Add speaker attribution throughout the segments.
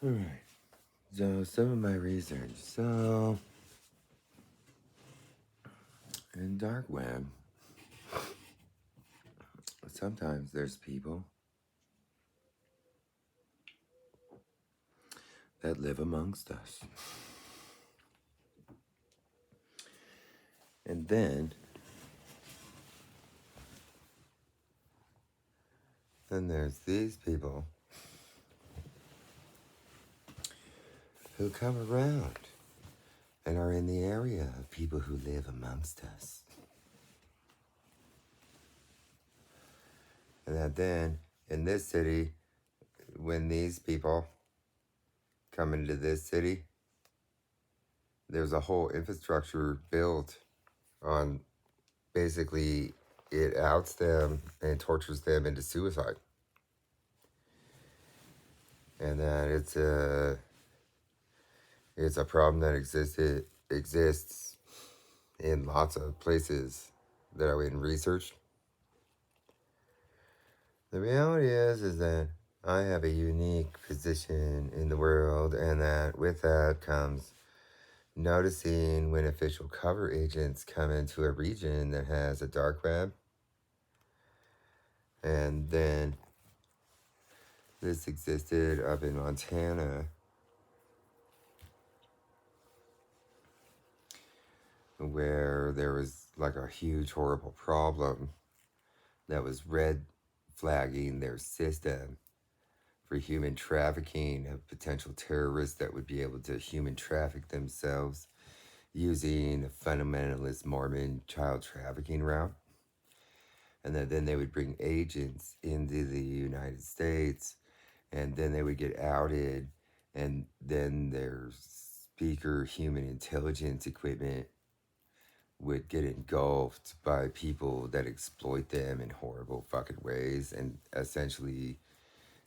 Speaker 1: Alright, so some of my research. So, in dark web, sometimes there's people that live amongst us. And then there's these people who come around and are in the area of people who live amongst us. And that then, in this city, when these people come into this city, there's a whole infrastructure built on basically it outs them and tortures them into suicide. And that it's a problem that exists in lots of places that I went and researched. The reality is that I have a unique position in the world, and that with that comes noticing when official cover agents come into a region that has a dark web. And then this existed up in Montana, where there was like a huge, horrible problem that was red flagging their system for human trafficking of potential terrorists that would be able to human traffic themselves using a fundamentalist Mormon child trafficking route. And that then they would bring agents into the United States, and then they would get outed, and then their speaker human intelligence equipment would get engulfed by people that exploit them in horrible fucking ways. And essentially,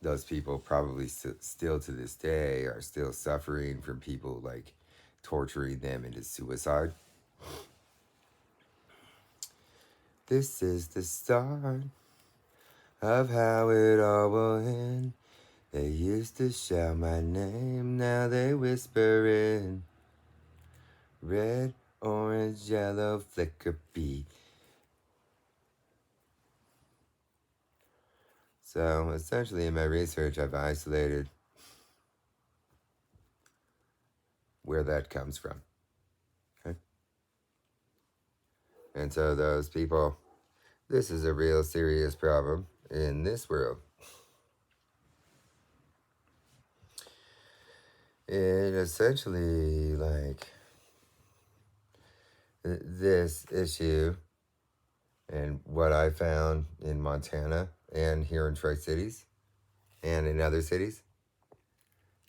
Speaker 1: those people probably still to this day are still suffering from people like torturing them into suicide. This is the start of how it all will end. They used to shout my name, now they whisper in. Red, orange, yellow, flicker beat. So essentially in my research, I've isolated where that comes from. Okay? And so those people, this is a real serious problem in this world. It essentially, like, this issue and what I found in Montana and here in Tri-Cities and in other cities,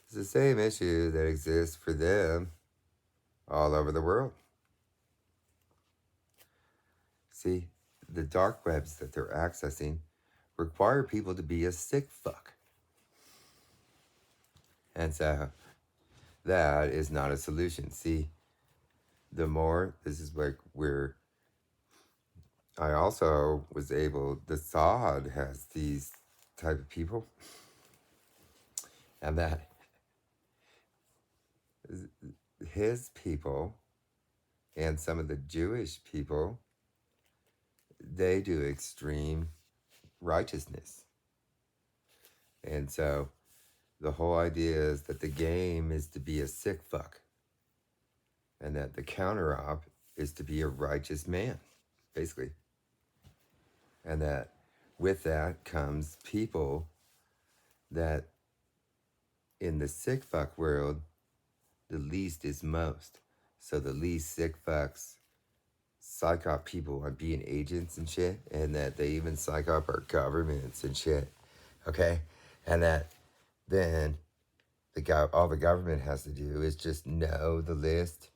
Speaker 1: it's the same issue that exists for them all over the world. See, the dark webs that they're accessing require people to be a sick fuck. And so that is not a solution. See, the more, this is like where I also was able, the Sod has these type of people, and that his people and some of the Jewish people, they do extreme righteousness. And so the whole idea is that the game is to be a sick fuck, and that the counter op is to be a righteous man, basically. And that with that comes people that in the sick fuck world, the least is most. So the least sick fucks psych up people on being agents and shit, and that they even psych up our governments and shit. Okay? And that then all the government has to do is just know the list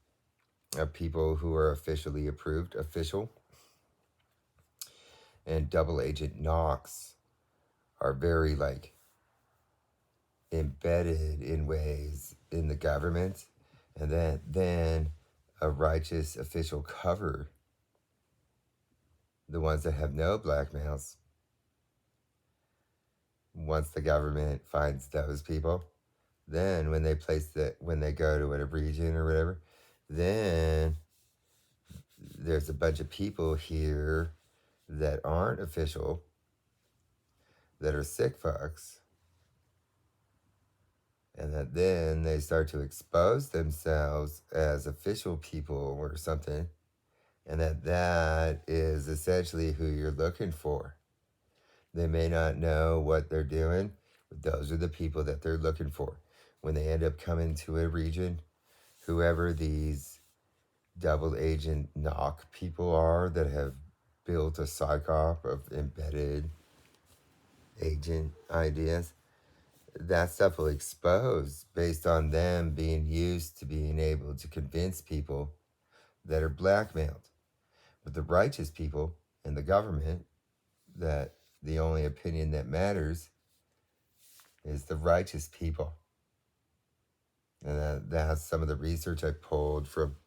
Speaker 1: of people who are officially approved, official. And double agent Knox are very like embedded in ways in the government, and then a righteous official cover the ones that have no blackmails. Once the government finds those people, Then when they go to a region or whatever, then there's a bunch of people here that aren't official, that are sick fucks, and that then they start to expose themselves as official people or something, and that is essentially who you're looking for. They may not know what they're doing, but those are the people that they're looking for. When they end up coming to a region, whoever these double agent knock people are that have built a psyop of embedded agent ideas, that stuff will expose based on them being used to being able to convince people that are blackmailed. But the righteous people in the government, that the only opinion that matters is the righteous people. And that's some of the research I pulled from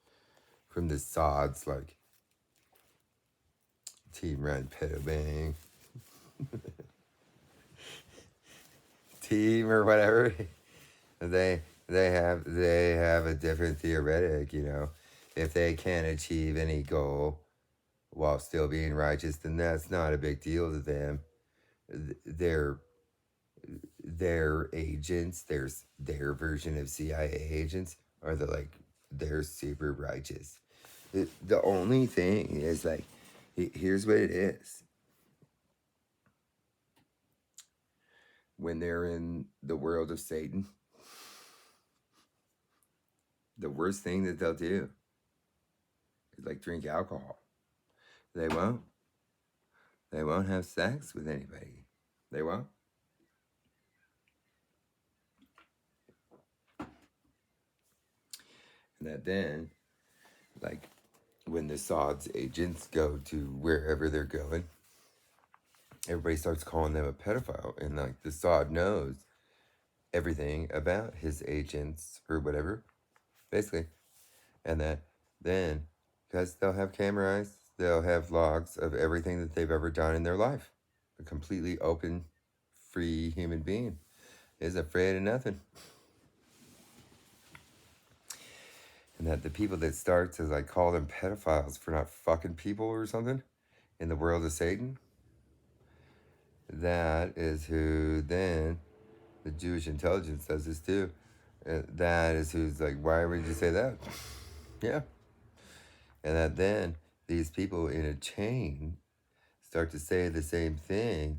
Speaker 1: the SODs, like Team Red Pedo Bang team or whatever. They have a different theoretic, you know. If they can't achieve any goal while still being righteous, then that's not a big deal to them. They're agents, their version of CIA agents are they're super righteous. The only thing is like, here's what it is. When they're in the world of Satan, the worst thing that they'll do is like drink alcohol. They won't. They won't have sex with anybody. They won't. And that then, like, when the SOD's agents go to wherever they're going, everybody starts calling them a pedophile. And, like, the SOD knows everything about his agents or whatever, basically. And that then, because they'll have cameras, they'll have logs of everything that they've ever done in their life. A completely open, free human being is afraid of nothing. And that the people that start to like call them pedophiles for not fucking people or something in the world of Satan, that is who then the Jewish intelligence does this too. That is who's like, why would you say that? Yeah. And that then these people in a chain start to say the same thing,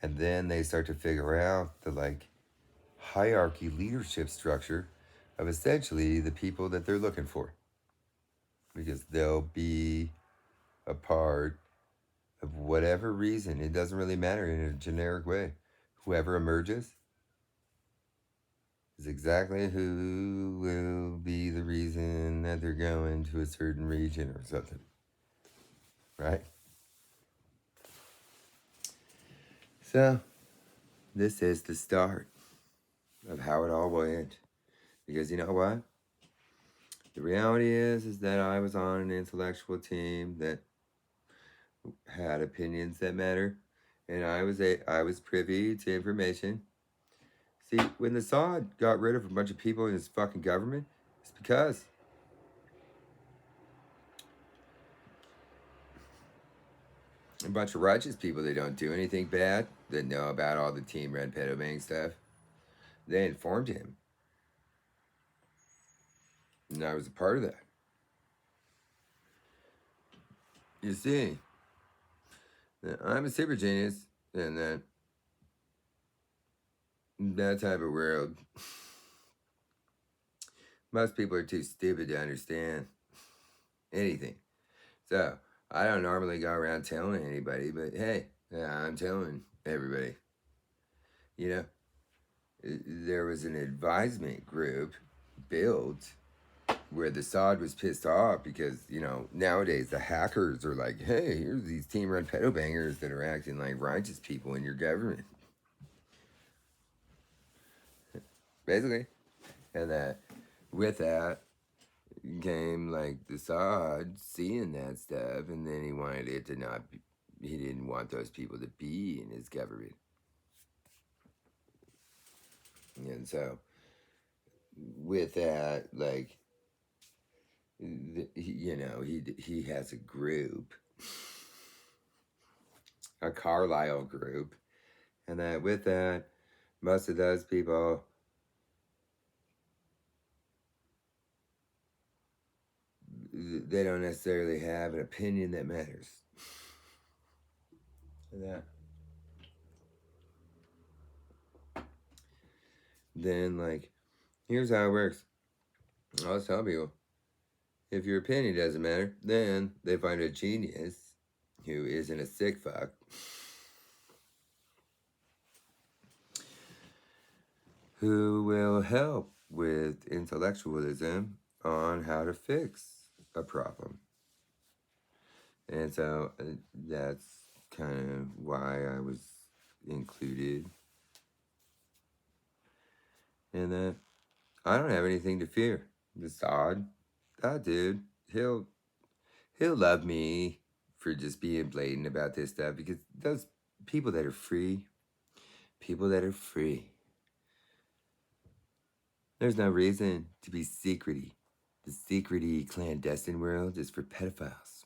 Speaker 1: and then they start to figure out the like hierarchy leadership structure of essentially the people that they're looking for, because they'll be a part of whatever reason. It doesn't really matter in a generic way. Whoever emerges is exactly who will be the reason that they're going to a certain region or something. Right? So, this is the start of how it all will end. Because you know what? The reality is that I was on an intellectual team that had opinions that matter, and I was privy to information. See, when the SOD got rid of a bunch of people in his fucking government, it's because a bunch of righteous people that don't do anything bad, that know about all the Team Red Pedo Bang stuff, they informed him. And I was a part of that. You see, I'm a super genius in that type of world. Most people are too stupid to understand anything. So, I don't normally go around telling anybody, but hey, I'm telling everybody. You know, there was an advisement group built where the SOD was pissed off because, you know, nowadays the hackers are like, hey, here's these Team Red Pedo Bangers that are acting like righteous people in your government. Basically. And that with that came like the SOD seeing that stuff, and then he wanted it to not be, he didn't want those people to be in his government. And so with that, like, he has a group, a Carlisle group, and that with that, most of those people, they don't necessarily have an opinion that matters. And that, then, like, here's how it works. I always tell people, if your opinion doesn't matter, then they find a genius who isn't a sick fuck who will help with intellectualism on how to fix a problem. And so that's kind of why I was included in that. I don't have anything to fear. Assad, that dude, he'll love me for just being blatant about this stuff, because those people that are free, there's no reason to be secrety. The secrety clandestine world is for pedophiles.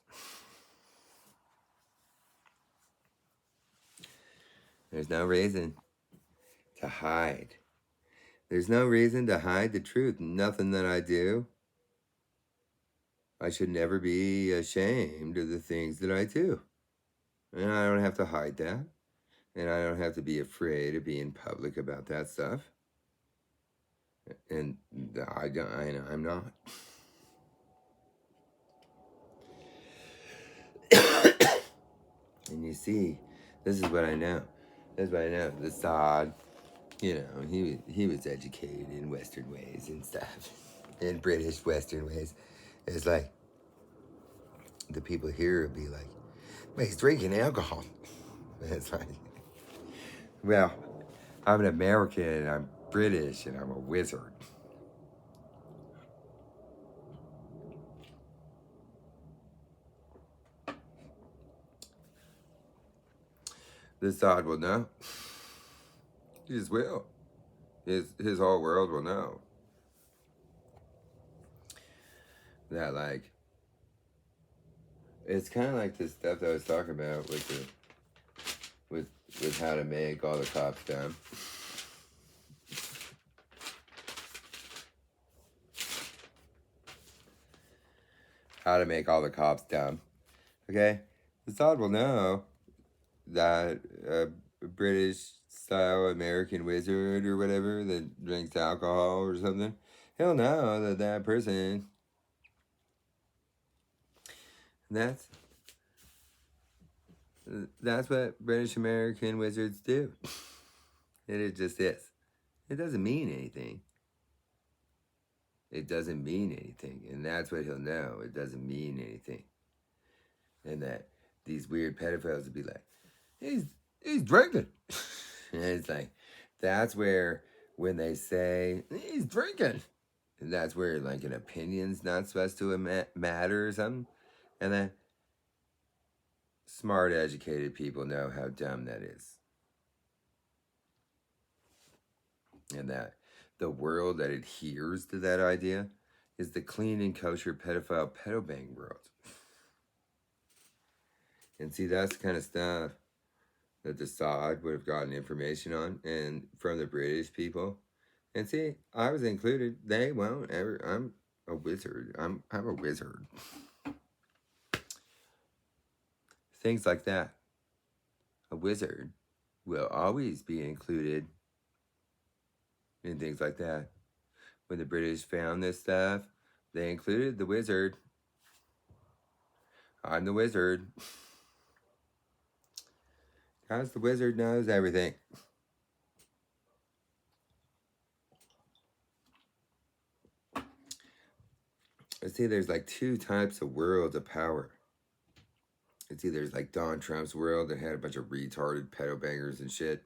Speaker 1: There's no reason to hide. There's no reason to hide the truth. Nothing that I do. I should never be ashamed of the things that I do. And I don't have to hide that. And I don't have to be afraid of being public about that stuff. And I'm not. And you see, this is what I know. This is what I know. The Assad, he was educated in Western ways and stuff. In British Western ways. It's like, the people here will be like, "Man, he's drinking alcohol." And it's like, well, I'm an American and I'm British and I'm a wizard. This side will know. He just will. His whole world will know. That, like, it's kind of like this stuff that I was talking about with how to make all the cops dumb. How to make all the cops dumb. Okay? The side will know that a British style American wizard or whatever that drinks alcohol or something, he'll know that person, that's what British American wizards do. It just is. It doesn't mean anything. It doesn't mean anything. And that's what he'll know. It doesn't mean anything. And that these weird pedophiles would be like, he's drinking. And it's like, that's where, when they say, he's drinking, and that's where, like, an opinion's not supposed to matter or something. And then smart, educated people know how dumb that is. And that the world that adheres to that idea is the clean and kosher pedophile pedobang world. And see, that's the kind of stuff that the Assad would have gotten information on, and from the British people. And see, I was included. They won't ever. I'm a wizard. I'm a wizard. Things like that. A wizard will always be included in things like that. When the British found this stuff, they included the wizard. I'm the wizard. Because the wizard knows everything. See, there's like two types of worlds of power. See, there's like Donald Trump's world that had a bunch of retarded pedobangers and shit.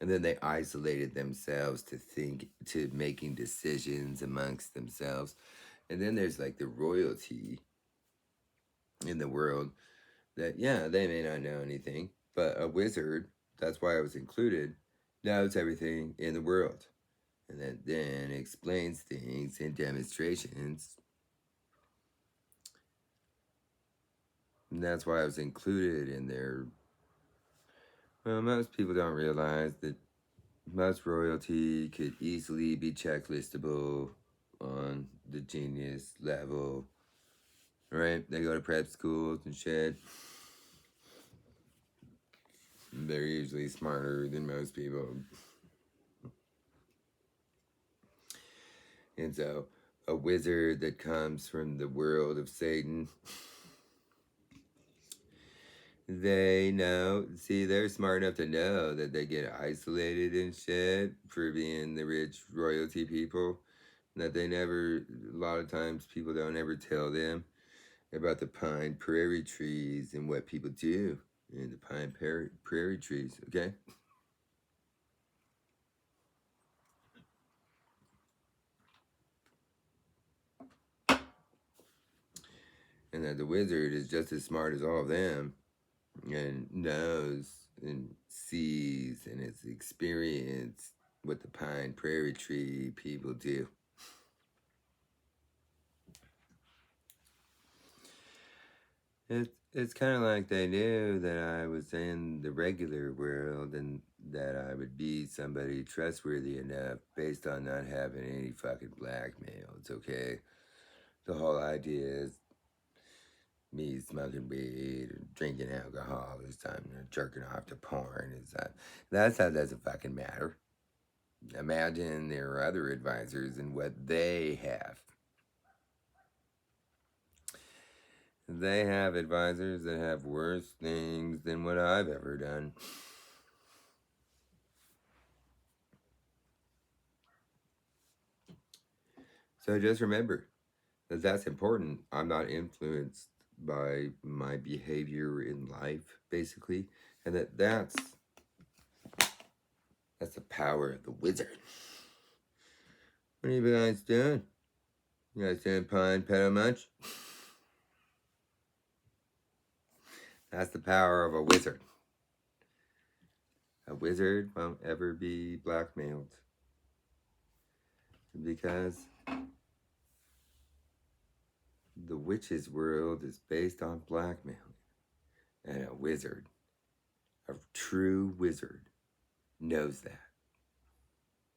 Speaker 1: And then they isolated themselves to making decisions amongst themselves. And then there's like the royalty in the world that, yeah, they may not know anything, but a wizard, that's why I was included, knows everything in the world. and that then explains things in demonstrations. And that's why I was included in their. Well, most people don't realize that most royalty could easily be checklistable on the genius level, right? They go to prep schools and shit. They're usually smarter than most people. And so, a wizard that comes from the world of Satan, they know, see, they're smart enough to know that they get isolated and shit for being the rich royalty people. That they never, a lot of times people don't ever tell them about the pine prairie trees and what people do in the pine prairie trees, okay? And that the wizard is just as smart as all of them and knows and sees and has experienced what the pine prairie tree people do. It's kind of like they knew that I was in the regular world and that I would be somebody trustworthy enough based on not having any fucking blackmails, okay? The whole idea is me smoking weed or drinking alcohol all this time and jerking off to porn. That's how doesn't fucking matter. Imagine there are other advisors and what they have. They have advisors that have worse things than what I've ever done. So just remember that that's important. I'm not influenced by my behavior in life, basically, and that's the power of the wizard. What are you guys doing? You guys doing pine pedal much? That's the power of a wizard. A wizard won't ever be blackmailed because the witch's world is based on blackmailing. And a wizard, a true wizard, knows that.